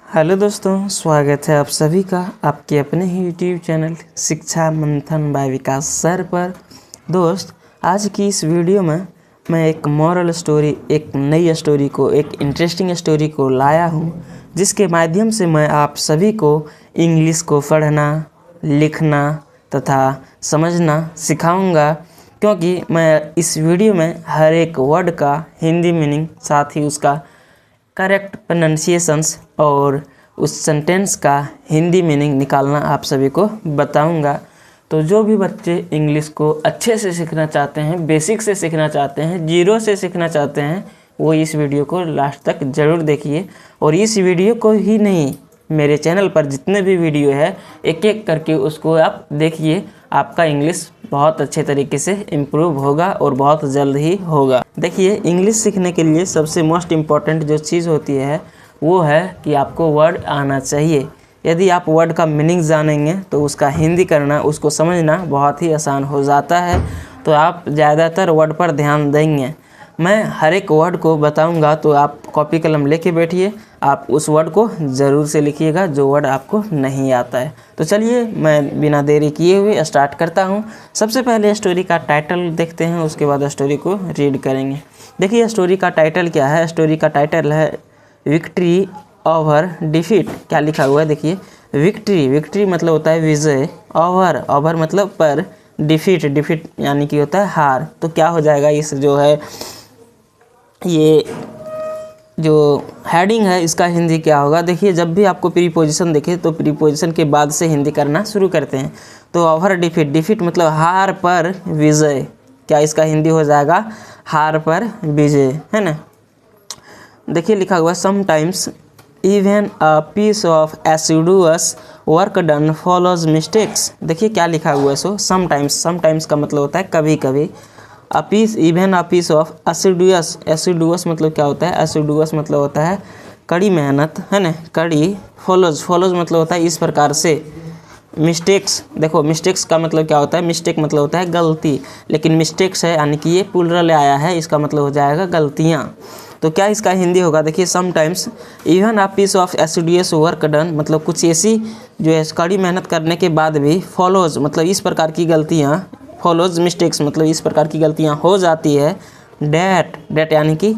Hello दोस्तों, स्वागत है आप सभी का आपके अपने ही यूट्यूब चैनल शिक्षा मंथन बाय विकास सर पर। दोस्त, आज की इस वीडियो में मैं एक मॉरल स्टोरी, एक नई स्टोरी को, एक इंटरेस्टिंग स्टोरी को लाया हूँ, जिसके माध्यम से मैं आप सभी को इंग्लिश को पढ़ना, लिखना तथा समझना सिखाऊंगा। क्योंकि मैं इस वीडियो में हर एक वर्ड का हिंदी मीनिंग, साथ ही उसका करेक्ट प्रोनाउंसिएशंस और उस सेंटेंस का हिंदी मीनिंग निकालना आप सभी को बताऊंगा। तो जो भी बच्चे इंग्लिश को अच्छे से सीखना चाहते हैं, बेसिक से सीखना चाहते हैं, जीरो से सीखना चाहते हैं, वो इस वीडियो को लास्ट तक ज़रूर देखिए। और इस वीडियो को ही नहीं, मेरे चैनल पर जितने भी वीडियो है एक एक करके उसको आप देखिए। आपका इंग्लिश बहुत अच्छे तरीके से इम्प्रूव होगा और बहुत जल्द ही होगा। देखिए, इंग्लिश सीखने के लिए सबसे मोस्ट इम्पॉर्टेंट जो चीज़ होती है वो है कि आपको वर्ड आना चाहिए। यदि आप वर्ड का मीनिंग जानेंगे तो उसका हिंदी करना, उसको समझना बहुत ही आसान हो जाता है। तो आप ज़्यादातर वर्ड पर ध्यान देंगे। मैं हर एक वर्ड को बताऊंगा, तो आप कॉपी कलम लेके बैठिए, आप उस वर्ड को ज़रूर से लिखिएगा जो वर्ड आपको नहीं आता है। तो चलिए, मैं बिना देरी किए हुए स्टार्ट करता हूं। सबसे पहले स्टोरी का टाइटल देखते हैं, उसके बाद स्टोरी को रीड करेंगे। देखिए, स्टोरी का टाइटल क्या है। स्टोरी का टाइटल है विक्ट्री ओवर डिफीट। क्या लिखा हुआ है देखिए, विक्ट्री मतलब होता है विजय, ओवर मतलब पर, डिफीट यानी कि होता है हार। तो क्या हो जाएगा, इस जो है ये जो हेडिंग है इसका हिंदी क्या होगा। देखिए, जब भी आपको प्रीपोजिशन दिखे तो प्रीपोजिशन के बाद से हिंदी करना शुरू करते हैं। तो ओवर डिफीट मतलब हार पर विजय। क्या इसका हिंदी हो जाएगा, हार पर विजय, है ना। देखिए, लिखा हुआ sometimes even a piece of assiduous work done follows mistakes. देखिए क्या लिखा हुआ है, सो समटाइम्स का मतलब होता है कभी कभी। अ पीस ऑफ एसिडुअस मतलब क्या होता है, एसिडुअस मतलब होता है कड़ी मेहनत, है ना, कड़ी। फॉलोज मतलब होता है इस प्रकार से। मिस्टेक्स, देखो मिस्टेक्स का मतलब क्या होता है, मिस्टेक मतलब होता है गलती, लेकिन मिस्टेक्स है यानी कि ये प्लूरल आया है, इसका मतलब हो जाएगा गलतियाँ। तो क्या इसका हिंदी होगा, देखिए sometimes even a piece of assiduous work done मतलब कुछ ऐसी जो है कड़ी मेहनत करने के बाद भी, फॉलोज मतलब इस प्रकार की गलतियाँ, फॉलोज मिस्टेक्स मतलब इस प्रकार की गलतियाँ हो जाती है। डेट यानी कि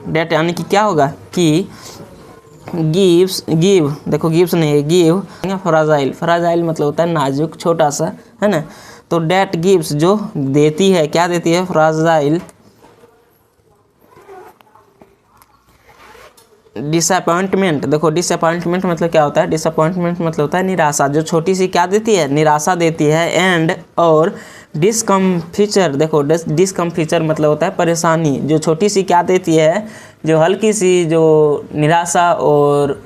डेट यानी कि क्या होगा, कि गिव, देखो गिव्स नहीं है, गिव। फ्राजाइल मतलब होता है नाजुक, छोटा सा, है ना। तो डेट गिव्स जो देती है, क्या देती है, फ्राजाइल। डिसअपॉइंटमेंट, देखो डिसअपॉइंटमेंट मतलब क्या होता है, डिसअपॉइंटमेंट मतलब होता है निराशा, जो छोटी सी क्या देती है, निराशा देती है। एंड और डिस्कम्फीचर, देखो डिस्कम्फीचर मतलब होता है परेशानी, जो छोटी सी क्या देती है, जो हल्की सी जो निराशा और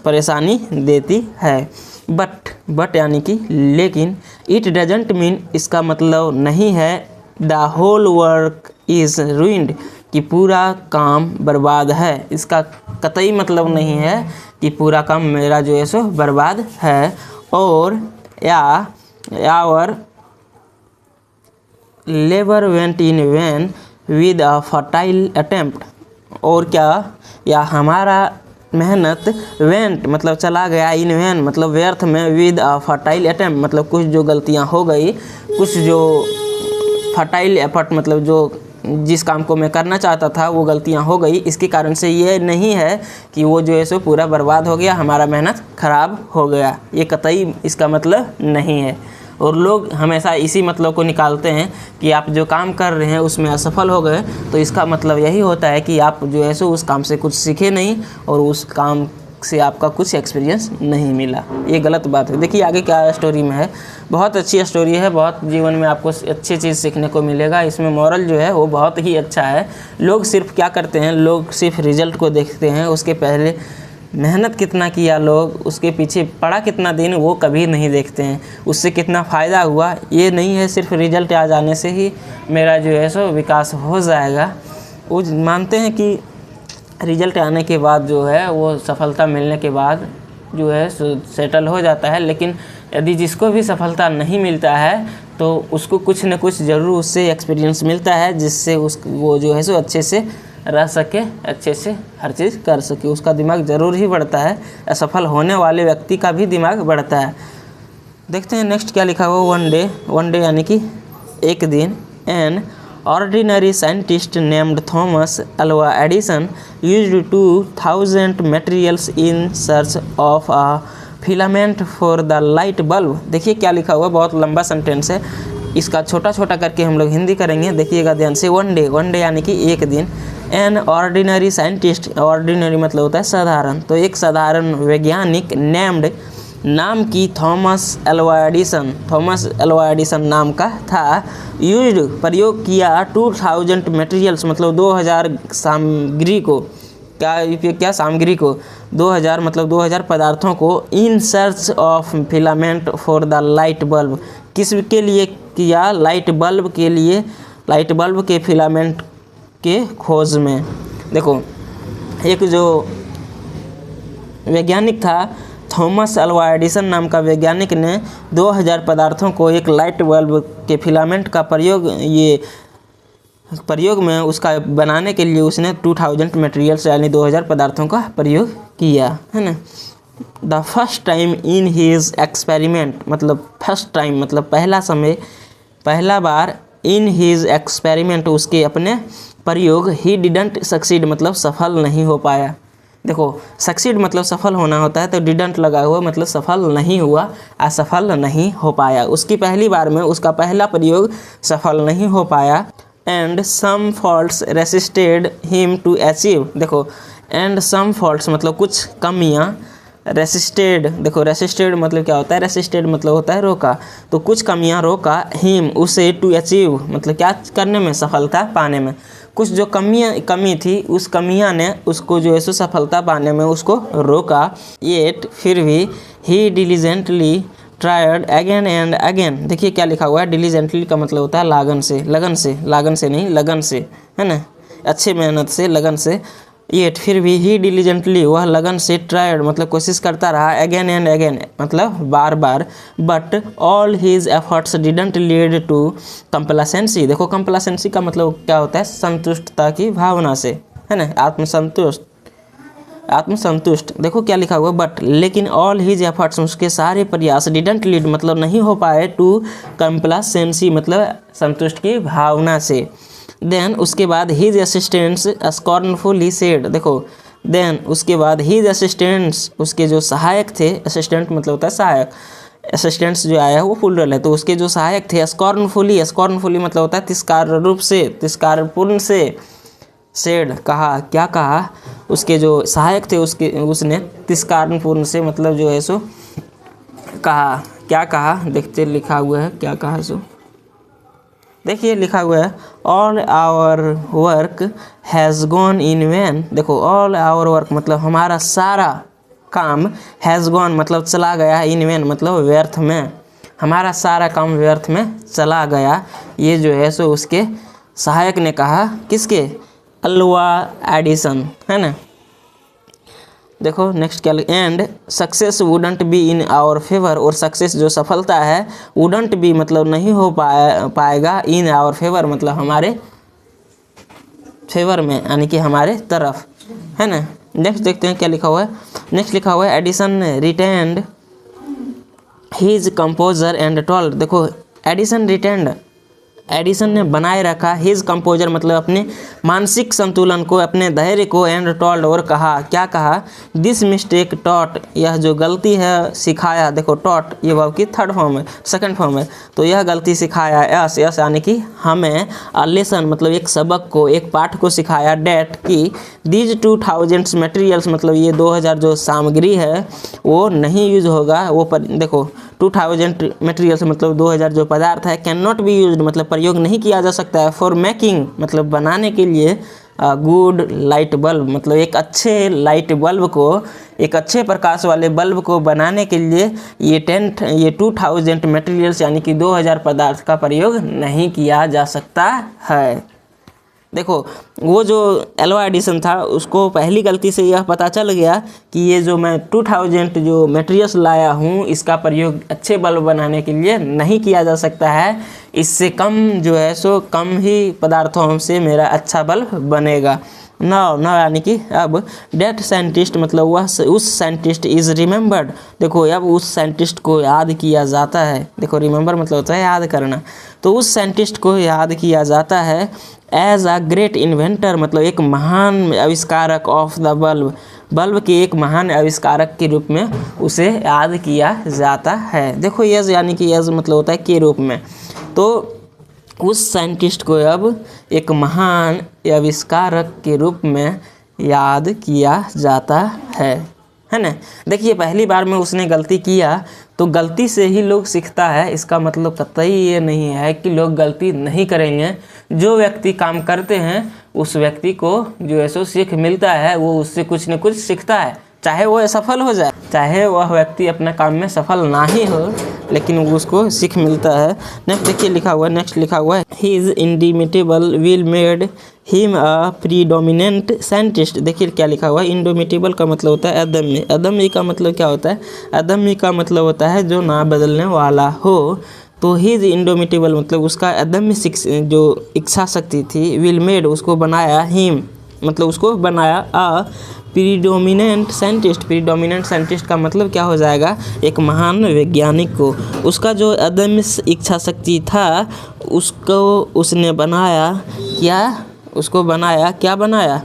परेशानी देती है। बट यानी कि लेकिन, इट डजंट मीन इसका मतलब नहीं है, the whole work is ruined कि पूरा काम बर्बाद है। इसका कतई मतलब नहीं है कि पूरा काम मेरा जो है सो बर्बाद है। और our labour went in vain with a fertile attempt. और क्या, या हमारा मेहनत वेंट मतलब चला गया, इन वैन मतलब व्यर्थ में, विद अ फर्टाइल अटेम्प्ट मतलब कुछ जो गलतियां हो गई, कुछ जो फर्टाइल एफर्ट मतलब जो जिस काम को मैं करना चाहता था वो गलतियां हो गई। इसके कारण से ये नहीं है कि वो जो है सो पूरा बर्बाद हो गया, हमारा मेहनत खराब हो गया, ये कतई इसका मतलब नहीं है। और लोग हमेशा इसी मतलब को निकालते हैं कि आप जो काम कर रहे हैं उसमें असफल हो गए, तो इसका मतलब यही होता है कि आप जो है सो उस काम से कुछ सीखे नहीं और उस काम से आपका कुछ एक्सपीरियंस नहीं मिला। ये गलत बात है। देखिए आगे क्या स्टोरी में है, बहुत अच्छी स्टोरी है, बहुत जीवन में आपको अच्छी चीज़ सीखने को मिलेगा। इसमें मॉरल जो है वो बहुत ही अच्छा है। लोग सिर्फ क्या करते हैं, लोग सिर्फ रिजल्ट को देखते हैं, उसके पहले मेहनत कितना किया लोग, उसके पीछे पड़ा कितना दिन, वो कभी नहीं देखते हैं। उससे कितना फ़ायदा हुआ, ये नहीं है सिर्फ रिजल्ट आ जाने से ही मेरा जो है सो विकास हो जाएगा। वो मानते हैं कि रिजल्ट आने के बाद जो है वो सफलता मिलने के बाद जो है सेटल हो जाता है। लेकिन यदि जिसको भी सफलता नहीं मिलता है तो उसको कुछ न कुछ ज़रूर उससे एक्सपीरियंस मिलता है, जिससे वो जो है सो अच्छे से रह सके, अच्छे से हर चीज़ कर सके, उसका दिमाग ज़रूर ही बढ़ता है। असफल होने वाले व्यक्ति का भी दिमाग बढ़ता है। देखते हैं नेक्स्ट क्या लिखा हुआ। वन डे यानी कि एक दिन। An ordinary scientist named Thomas Alva Edison used 2000 materials in search of a filament for the light bulb. देखिए क्या लिखा हुआ, बहुत लंबा सेंटेंस है, इसका छोटा छोटा करके हम लोग हिंदी करेंगे, देखिएगा ध्यान से। वन डे यानी कि एक दिन। एन ऑर्डिनरी साइंटिस्ट, ऑर्डिनरी मतलब होता है साधारण, तो एक साधारण वैज्ञानिक नेम्ड नाम की थॉमस अल्वा एडिसन नाम का था। यूज्ड प्रयोग किया 2000 मटेरियल्स मतलब 2000 सामग्री को, क्या सामग्री को, 2000 मतलब 2000 पदार्थों को। In search of filament for the light bulb, किसके लिए किया, लाइट बल्ब के लिए, लाइट बल्ब के फिलामेंट के खोज में। देखो एक जो वैज्ञानिक था थॉमस अल्वा एडिसन नाम का वैज्ञानिक ने 2000 पदार्थों को एक लाइट बल्ब के फिलामेंट का प्रयोग में उसका बनाने के लिए उसने 2000 मटेरियल्स यानी 2000 पदार्थों का प्रयोग किया, है ना। The first time in his experiment मतलब फर्स्ट टाइम मतलब पहला बार इन हीज एक्सपेरिमेंट उसके अपने प्रयोग। ही डिडंट सक्सीड मतलब सफल नहीं हो पाया। देखो सक्सीड मतलब सफल होना होता है, तो डिडंट लगा हुआ मतलब सफल नहीं हुआ, असफल नहीं हो पाया। उसकी पहली बार में उसका पहला प्रयोग सफल नहीं हो पाया। And some faults resisted him to achieve. देखो एंड सम फॉल्ट्स मतलब कुछ कमियां, रेसिस्टेड, देखो रेसिस्टेड मतलब क्या होता है, रेसिस्टेड मतलब होता है रोका, तो कुछ कमियां रोका हिम उसे, टू अचीव मतलब क्या करने में, सफलता पाने में। कुछ जो कमी थी उस कमियां ने उसको जो है सो सफलता पाने में उसको रोका। येट फिर भी ही diligently tried again and again. देखिए क्या लिखा हुआ है, डिलीजेंटली का मतलब होता है लगन से, है ना, अच्छे मेहनत से, लगन से। येट फिर भी ही डिलीजेंटली वह लगन से, ट्रायड मतलब कोशिश करता रहा, अगेन एंड अगेन मतलब बार बार। But all his efforts didn't lead to complacency. देखो कंप्लासेंसी का मतलब क्या होता है, संतुष्टता की भावना से, है ना, आत्मसंतुष्ट। देखो क्या लिखा हुआ, बट लेकिन ऑल हीज एफर्ट्स उसके सारे प्रयास, डिडंट लीड मतलब नहीं हो पाए, टू कंप्लासेंसी मतलब संतुष्ट की भावना से। देन उसके बाद हीज असिस्टेंट्स स्कॉर्नफुली सेड। देखो देन उसके बाद हीज असिस्टेंट्स उसके जो सहायक थे, असिस्टेंट मतलब होता है सहायक, असिस्टेंट्स जो आया है वो प्लूरल है, तो उसके जो सहायक थे स्कॉर्नफुली मतलब होता है तिरस्कारपूर्ण से, सेड कहा, क्या कहा, उसके जो सहायक थे उसने तिरस्कारपूर्ण से मतलब जो है सो कहा, क्या कहा, देखते लिखा हुआ है क्या कहा सो। देखिए लिखा हुआ है all our work has gone in vain. देखो ऑल आवर वर्क मतलब हमारा सारा काम, हैज़ गॉन मतलब चला गया, इन वैन मतलब व्यर्थ में, हमारा सारा काम व्यर्थ में चला गया। ये जो है सो उसके सहायक ने कहा, किसके, अल्वा एडिसन, है ना। देखो नेक्स्ट क्या, and success wouldn't be in our favour. और सक्सेस जो सफलता है, वुडंट बी मतलब नहीं हो पाएगा, इन आवर फेवर मतलब हमारे फेवर में यानी कि हमारे तरफ, है ना। नेक्स्ट देखते हैं क्या लिखा हुआ है। नेक्स्ट लिखा हुआ है Edison retained his composer and told. देखो एडिसन ने बनाए रखा, हिज कंपोजर मतलब अपने मानसिक संतुलन को, अपने धैर्य को, एंड टोल्ड और कहा, क्या कहा, दिस मिस्टेक टॉट, यह जो गलती है सिखाया। देखो टॉट ये वर्ब की सेकंड फॉर्म है, तो यह गलती सिखाया, यस यानी कि हमें, लेसन मतलब एक सबक को, एक पाठ को सिखाया, डेट की दीज 2000 मटेरियल्स मतलब ये 2000 जो सामग्री है वो नहीं यूज होगा, वो पर देखो 2000 मटेरियल्स मतलब 2000 जो पदार्थ है, कैन नॉट बी यूज्ड मतलब प्रयोग नहीं किया जा सकता है, फॉर मेकिंग मतलब बनाने के लिए, गुड लाइट बल्ब मतलब एक अच्छे लाइट बल्ब को, एक अच्छे प्रकाश वाले बल्ब को बनाने के लिए ये 2000 मटेरियल्स यानी कि 2000 पदार्थ का प्रयोग नहीं किया जा सकता है। देखो वो जो एल्वा एडिसन था उसको पहली गलती से यह पता चल गया कि ये जो मैं 2000 जो मटेरियल्स लाया हूँ इसका प्रयोग अच्छे बल्ब बनाने के लिए नहीं किया जा सकता है, इससे कम जो है सो कम ही पदार्थों से मेरा अच्छा बल्ब बनेगा। नाउ नाउ यानी कि अब डेट साइंटिस्ट मतलब वह उस साइंटिस्ट इज़ रिमेंबर्ड। देखो अब उस साइंटिस्ट को याद किया जाता है। देखो रिमेंबर मतलब होता है याद करना, तो उस साइंटिस्ट को याद किया जाता है एज अ ग्रेट इन्वेंटर, मतलब एक महान आविष्कारक ऑफ द बल्ब, बल्ब के एक महान आविष्कारक के रूप में उसे याद किया जाता है। देखो यज यानी कि यज मतलब होता है के रूप में, तो उस साइंटिस्ट को अब एक महान आविष्कारक के रूप में याद किया जाता है ना। देखिए पहली बार में उसने गलती किया तो गलती से ही लोग सीखता है, इसका मतलब कतई ये नहीं है कि लोग गलती नहीं करेंगे। जो व्यक्ति काम करते हैं उस व्यक्ति को जो है सो सीख मिलता है, वो उससे कुछ न कुछ सीखता है, चाहे वो सफल हो जाए, चाहे वह व्यक्ति अपने काम में सफल ना ही हो, लेकिन उसको सीख मिलता है। नेक्स्ट देखिए लिखा हुआ है, नेक्स्ट लिखा हुआ है his indomitable will made him a predominant scientist. देखिए क्या लिखा हुआ है, इंडोमिटेबल का मतलब होता है अदम्य, अदम्य का मतलब क्या होता है, अदम्य का मतलब होता है जो ना बदलने वाला हो। तो हिज इंडोमिटेबल मतलब उसका अदम्य जो इच्छा शक्ति थी, विल मेड उसको बनाया, हिम मतलब उसको बनाया अ प्रीडोमिनेंट साइंटिस्ट। प्रीडोमिनेंट साइंटिस्ट का मतलब क्या हो जाएगा, एक महान वैज्ञानिक को। उसका जो अदम्य इच्छा शक्ति था उसको उसने बनाया क्या, उसको बनाया क्या बनाया,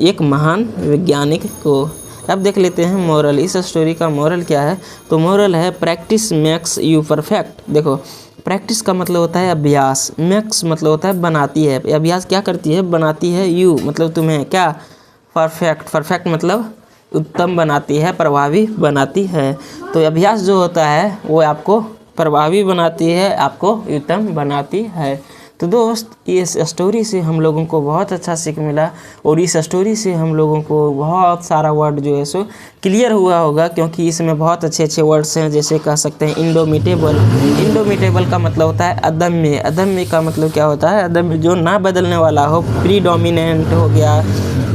एक महान वैज्ञानिक को। अब देख लेते हैं मोरल, इस स्टोरी का मोरल क्या है। तो मोरल है प्रैक्टिस मेक्स यू परफेक्ट। देखो प्रैक्टिस का मतलब होता है अभ्यास, मेक्स मतलब होता है बनाती है, अभ्यास क्या करती है, बनाती है, यू मतलब तुम्हें क्या, परफेक्ट, परफेक्ट मतलब उत्तम बनाती है, प्रभावी बनाती है। तो अभ्यास जो होता है वो आपको प्रभावी बनाती है, आपको उत्तम बनाती है। तो दोस्त इस स्टोरी से हम लोगों को बहुत अच्छा सीख मिला, और इस स्टोरी से हम लोगों को बहुत सारा वर्ड जो है सो क्लियर हुआ होगा, क्योंकि इसमें बहुत अच्छे अच्छे वर्ड्स हैं। जैसे कह सकते हैं इंडोमिटेबल, इंडोमिटेबल का मतलब होता है अदम्य, अदम्य का मतलब क्या होता है, अदम्य जो ना बदलने वाला हो। प्रीडोमिनेंट हो गया,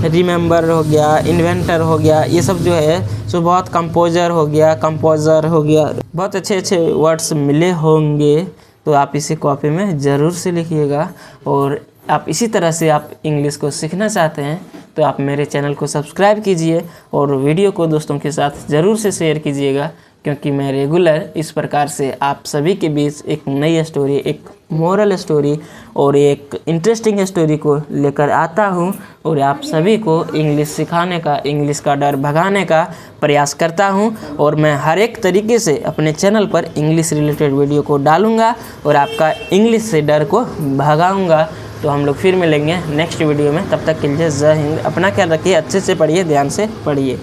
रिमेंबर हो गया, इन्वेंटर हो गया, ये सब जो है सो बहुत, कंपोजर हो गया, कंपोजर हो गया, बहुत अच्छे अच्छे वर्ड्स मिले होंगे। तो आप इसे कॉपी में ज़रूर से लिखिएगा, और आप इसी तरह से आप इंग्लिश को सीखना चाहते हैं तो आप मेरे चैनल को सब्सक्राइब कीजिए, और वीडियो को दोस्तों के साथ ज़रूर से शेयर कीजिएगा, क्योंकि मैं रेगुलर इस प्रकार से आप सभी के बीच एक नई स्टोरी, एक मोरल स्टोरी और एक इंटरेस्टिंग स्टोरी को लेकर आता हूं, और आप सभी को इंग्लिश सिखाने का, इंग्लिश का डर भगाने का प्रयास करता हूं। और मैं हर एक तरीके से अपने चैनल पर इंग्लिश रिलेटेड वीडियो को डालूंगा और आपका इंग्लिश से डर को भगाऊंगा। तो हम लोग फिर मिलेंगे नेक्स्ट वीडियो में, तब तक के लिए जय हिंद। अपना ख्याल रखिए, अच्छे से पढ़िए, ध्यान से पढ़िए।